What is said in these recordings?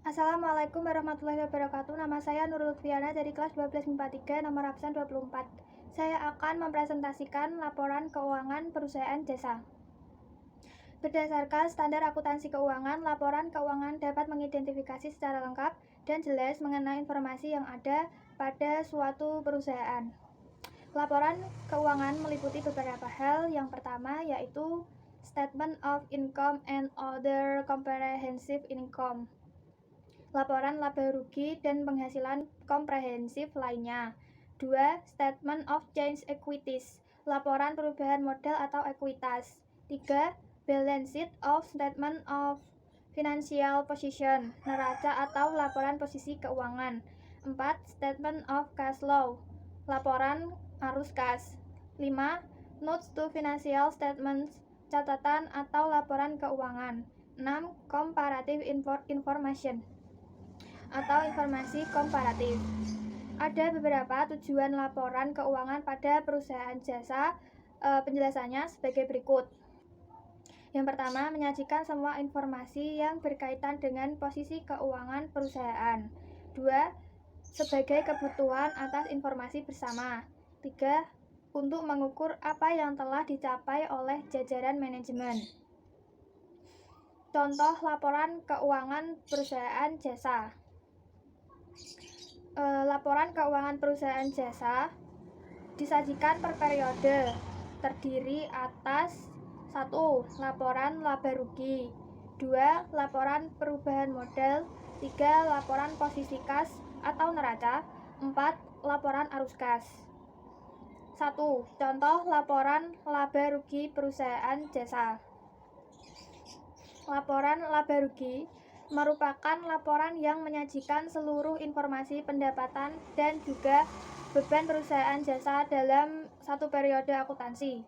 Assalamualaikum warahmatullahi wabarakatuh. Nama saya Nurul Lutfiana dari kelas 12 MIPA 3, nomor absen 24. Saya akan mempresentasikan laporan keuangan perusahaan jasa. Berdasarkan standar akuntansi keuangan, laporan keuangan dapat mengidentifikasi secara lengkap dan jelas mengenai informasi yang ada pada suatu perusahaan. Laporan keuangan meliputi beberapa hal. Yang pertama yaitu Statement of Income and Other Comprehensive Income, laporan laba rugi dan penghasilan komprehensif lainnya. 2. Statement of Change Equities, laporan perubahan modal atau ekuitas. 3. Balance sheet of Statement of Financial Position, neraca atau laporan posisi keuangan. 4. Statement of Cash Flow, laporan arus kas. 5. Notes to Financial Statements, catatan atau laporan keuangan. 6. Comparative Information atau informasi komparatif. Ada beberapa tujuan laporan keuangan pada perusahaan jasa. Penjelasannya sebagai berikut. Yang pertama, menyajikan semua informasi yang berkaitan dengan posisi keuangan perusahaan. 2. Sebagai kebutuhan atas informasi bersama. 3. Untuk mengukur apa yang telah dicapai oleh jajaran manajemen. Contoh laporan keuangan perusahaan jasa. Laporan keuangan perusahaan jasa disajikan per periode, terdiri atas 1. Laporan laba rugi, 2. Laporan perubahan modal, 3. Laporan posisi kas atau neraca, 4. Laporan arus kas. 1. Contoh laporan laba rugi perusahaan jasa. Laporan laba rugi merupakan laporan yang menyajikan seluruh informasi pendapatan dan juga beban perusahaan jasa dalam satu periode akuntansi.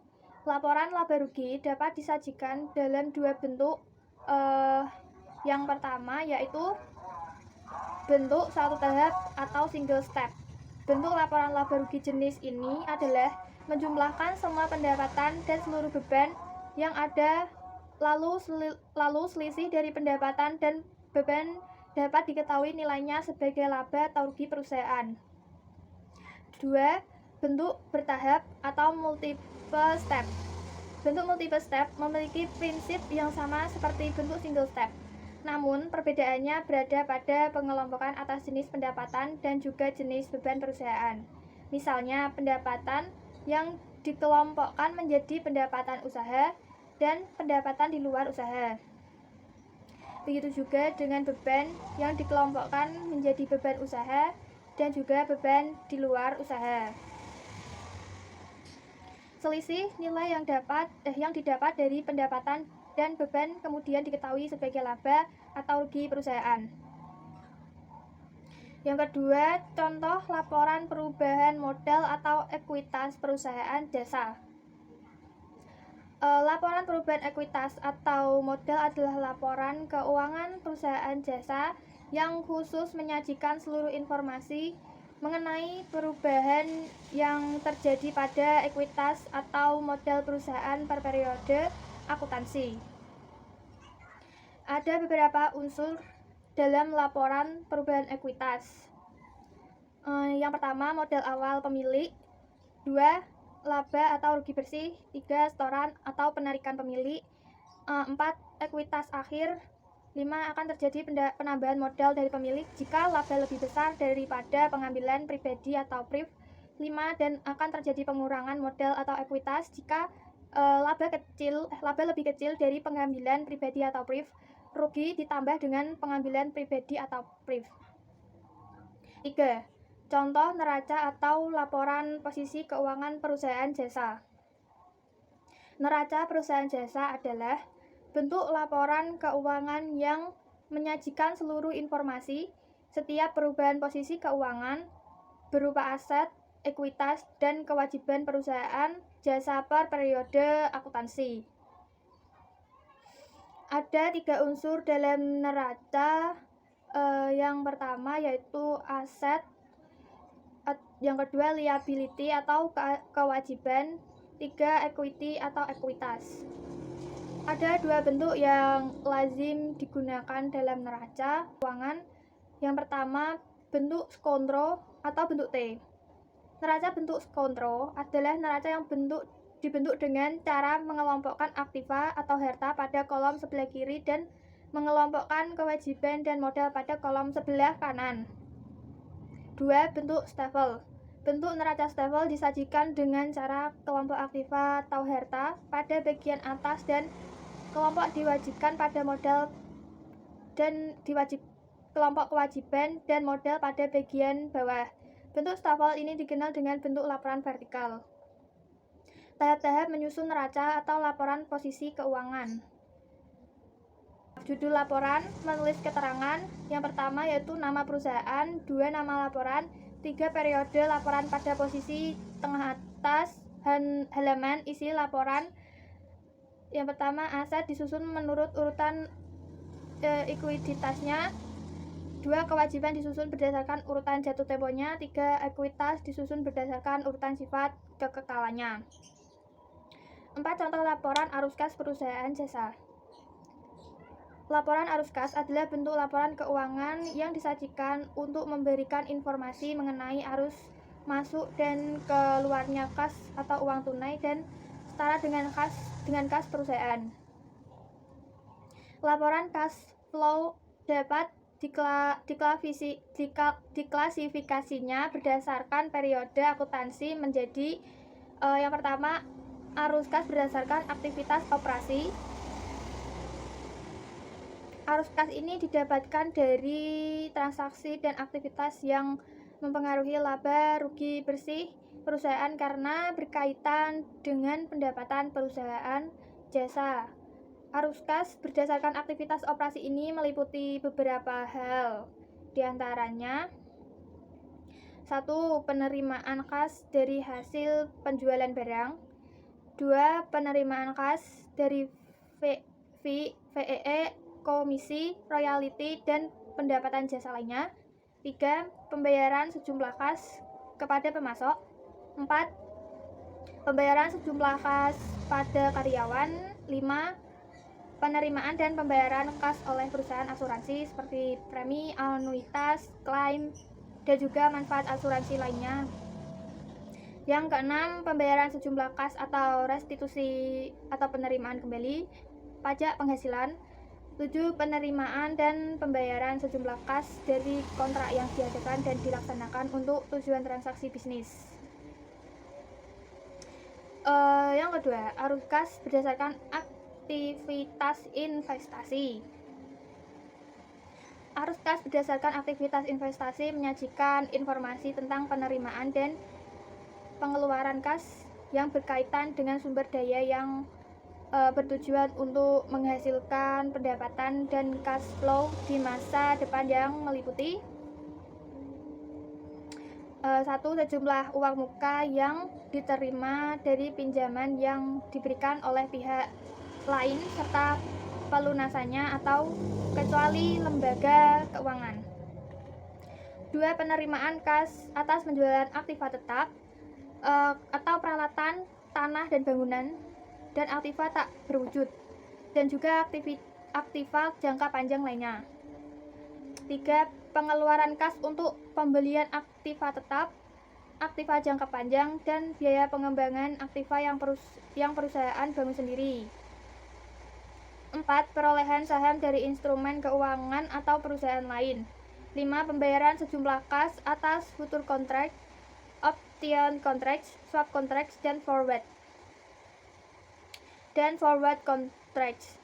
Laporan laba rugi dapat disajikan dalam dua bentuk. Yang pertama yaitu bentuk satu tahap atau single step. Bentuk laporan laba rugi jenis ini adalah menjumlahkan semua pendapatan dan seluruh beban yang ada, lalu selisih dari pendapatan dan beban dapat diketahui nilainya sebagai laba atau rugi perusahaan. 2. Bentuk bertahap atau multiple step. Bentuk multiple step memiliki prinsip yang sama seperti bentuk single step. Namun, perbedaannya berada pada pengelompokan atas jenis pendapatan dan juga jenis beban perusahaan. Misalnya, pendapatan yang dikelompokkan menjadi pendapatan usaha dan pendapatan di luar usaha. Begitu juga dengan beban yang dikelompokkan menjadi beban usaha dan juga beban di luar usaha. Selisih nilai yang didapat dari pendapatan dan beban kemudian diketahui sebagai laba atau rugi perusahaan. Yang kedua, contoh laporan perubahan modal atau ekuitas perusahaan jasa. Laporan perubahan ekuitas atau modal adalah laporan keuangan perusahaan jasa yang khusus menyajikan seluruh informasi mengenai perubahan yang terjadi pada ekuitas atau modal perusahaan per periode akuntansi. Ada beberapa unsur dalam laporan perubahan ekuitas. Yang pertama, modal awal pemilik. 2. Laba atau rugi bersih. 3. Setoran atau penarikan pemilik. 4. Ekuitas akhir. 5. Akan terjadi penambahan modal dari pemilik jika laba lebih besar daripada pengambilan pribadi atau PRIV. 5. Dan akan terjadi pengurangan modal atau ekuitas jika laba lebih kecil dari pengambilan pribadi atau PRIV. Rugi ditambah dengan pengambilan pribadi atau PRIV. 3. Contoh neraca atau laporan posisi keuangan perusahaan jasa. Neraca perusahaan jasa adalah bentuk laporan keuangan yang menyajikan seluruh informasi setiap perubahan posisi keuangan berupa aset, ekuitas, dan kewajiban perusahaan jasa per periode akuntansi. Ada 3 unsur dalam neraca. Yang pertama yaitu aset, yang kedua liability atau kewajiban, 3 equity atau ekuitas. Ada dua bentuk yang lazim digunakan dalam neraca keuangan. Yang pertama, bentuk skontro atau bentuk T. Neraca bentuk skontro adalah neraca yang dibentuk dengan cara mengelompokkan aktiva atau harta pada kolom sebelah kiri dan mengelompokkan kewajiban dan modal pada kolom sebelah kanan. 2. Bentuk stafel. Bentuk neraca stafel disajikan dengan cara kelompok aktiva atau harta pada bagian atas dan kelompok diwajibkan pada modal dan kelompok kewajiban dan modal pada bagian bawah. Bentuk stafel ini dikenal dengan bentuk laporan vertikal. Tahap-tahap menyusun neraca atau laporan posisi keuangan. Judul laporan, menulis keterangan. Yang pertama yaitu nama perusahaan, 2. Nama laporan, 3. Periode laporan pada posisi tengah atas halaman isi laporan. Yang pertama, aset disusun menurut urutan ekuiditasnya. 2. Kewajiban disusun berdasarkan urutan jatuh temponya. 3. Ekuitas disusun berdasarkan urutan sifat kekekalannya. 4. Contoh laporan arus kas perusahaan jasa. Laporan arus kas adalah bentuk laporan keuangan yang disajikan untuk memberikan informasi mengenai arus masuk dan keluarnya kas atau uang tunai dan setara dengan kas perusahaan. Laporan cash flow dapat diklasifikasinya berdasarkan periode akuntansi menjadi yang pertama, arus kas berdasarkan aktivitas operasi. Arus kas ini didapatkan dari transaksi dan aktivitas yang mempengaruhi laba rugi bersih perusahaan karena berkaitan dengan pendapatan perusahaan jasa. Arus kas berdasarkan aktivitas operasi ini meliputi beberapa hal, diantaranya 1. Penerimaan kas dari hasil penjualan barang. 2. Penerimaan kas dari VEE, komisi, royalti, dan pendapatan jasa lainnya. 3. Pembayaran sejumlah kas kepada pemasok. 4. Pembayaran sejumlah kas pada karyawan. 5. Penerimaan dan pembayaran kas oleh perusahaan asuransi seperti premi, anuitas, klaim, dan juga manfaat asuransi lainnya. Yang keenam, pembayaran sejumlah kas atau restitusi atau penerimaan kembali, pajak penghasilan. 7. Penerimaan dan pembayaran sejumlah kas dari kontrak yang diadakan dan dilaksanakan untuk tujuan transaksi bisnis. Yang kedua, arus kas berdasarkan aktivitas investasi. Arus kas berdasarkan aktivitas investasi menyajikan informasi tentang penerimaan dan pengeluaran kas yang berkaitan dengan sumber daya yang bertujuan untuk menghasilkan pendapatan dan cash flow di masa depan yang meliputi 1. Sejumlah uang muka yang diterima dari pinjaman yang diberikan oleh pihak lain serta pelunasannya atau kecuali lembaga keuangan. 2. Penerimaan kas atas penjualan aktiva tetap atau peralatan, tanah dan bangunan dan aktiva tak berwujud, dan juga aktiva jangka panjang lainnya. 3. Pengeluaran kas untuk pembelian aktiva tetap, aktiva jangka panjang, dan biaya pengembangan aktiva yang perusahaan bangun sendiri. 4. Perolehan saham dari instrumen keuangan atau perusahaan lain. 5. Pembayaran sejumlah kas atas future contract, option contracts, swap contracts, dan forward contracts,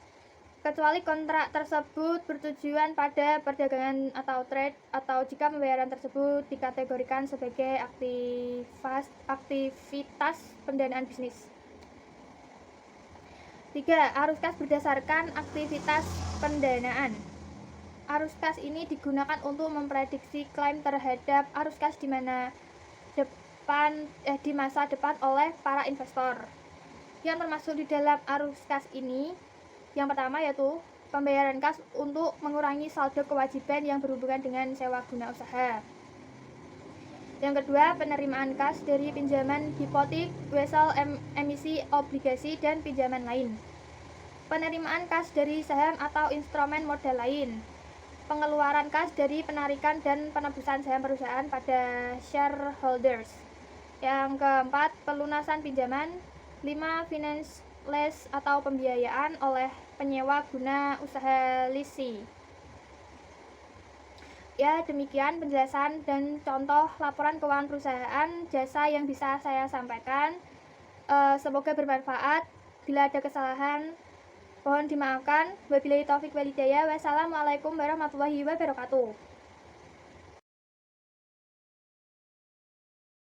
kecuali kontrak tersebut bertujuan pada perdagangan atau trade, atau jika pembayaran tersebut dikategorikan sebagai aktivitas pendanaan bisnis. 3. Arus kas berdasarkan aktivitas pendanaan. Arus kas ini digunakan untuk memprediksi klaim terhadap arus kas di masa depan oleh para investor. Yang termasuk di dalam arus kas ini, yang pertama yaitu pembayaran kas untuk mengurangi saldo kewajiban yang berhubungan dengan sewa guna usaha. Yang kedua, penerimaan kas dari pinjaman hipotek, wesel, emisi obligasi, dan pinjaman lain. penerimaan kas dari saham atau instrumen modal lain, pengeluaran kas dari penarikan dan penebusan saham perusahaan pada shareholders. Yang keempat, pelunasan pinjaman. 5. Finance lease atau pembiayaan oleh penyewa guna usaha leasing. Ya, demikian penjelasan dan contoh laporan keuangan perusahaan jasa yang bisa saya sampaikan. Semoga bermanfaat. Bila ada kesalahan, mohon dimaafkan. Wabillahi taufik walhidayah. Wassalamualaikum warahmatullahi wabarakatuh.